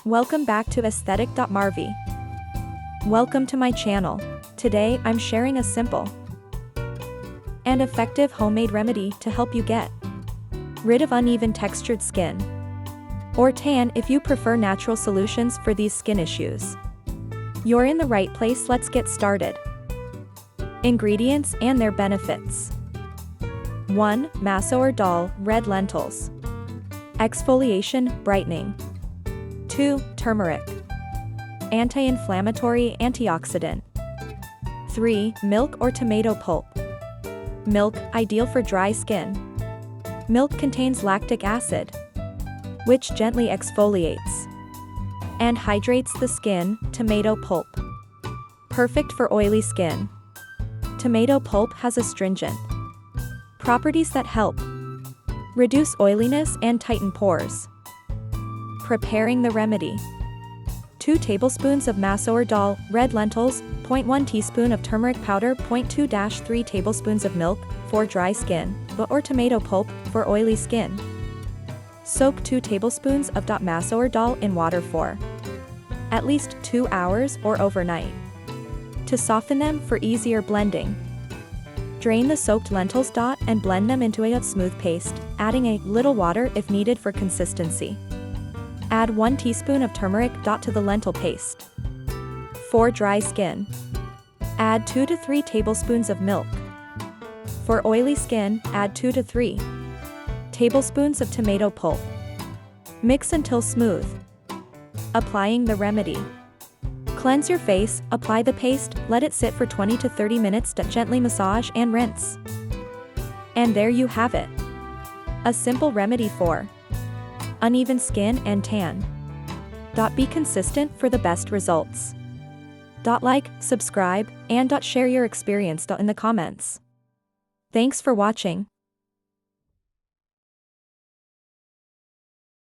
Welcome back to aesthetic.marvi. Welcome to my channel. Today I'm sharing a simple and effective homemade remedy to help you get rid of uneven textured skin or tan if you prefer natural solutions for these skin issues. You're in the right place. Let's get started. Ingredients and their benefits. 1. Masoor Daal, red lentils. Exfoliation, brightening. 2. Turmeric. Anti-inflammatory, antioxidant. 3. Milk or tomato pulp. Milk, ideal for dry skin. Milk contains lactic acid, which gently exfoliates and hydrates the skin. Tomato pulp, perfect for oily skin. Tomato pulp has astringent properties that help reduce oiliness and tighten pores. Preparing the remedy. 2 tablespoons of Masoor Daal, red lentils, 0.1 teaspoon of turmeric powder, 0.2-3 tablespoons of milk, for dry skin, or tomato pulp, for oily skin. Soak 2 tablespoons of Masoor Daal in water for at least 2 hours or overnight to soften them for easier blending. Drain the soaked lentils and blend them into a smooth paste, adding a little water if needed for consistency. Add 1 teaspoon of turmeric to the lentil paste. For dry skin, add 2 to 3 tablespoons of milk. For oily skin, add 2 to 3 tablespoons of tomato pulp. Mix until smooth. Applying the remedy. Cleanse your face, apply the paste, let it sit for 20 to 30 minutes to gently massage and rinse. And there you have it. A simple remedy for uneven skin and tan. Be consistent for the best results. Like, subscribe, and share your experience in the comments. Thanks for watching.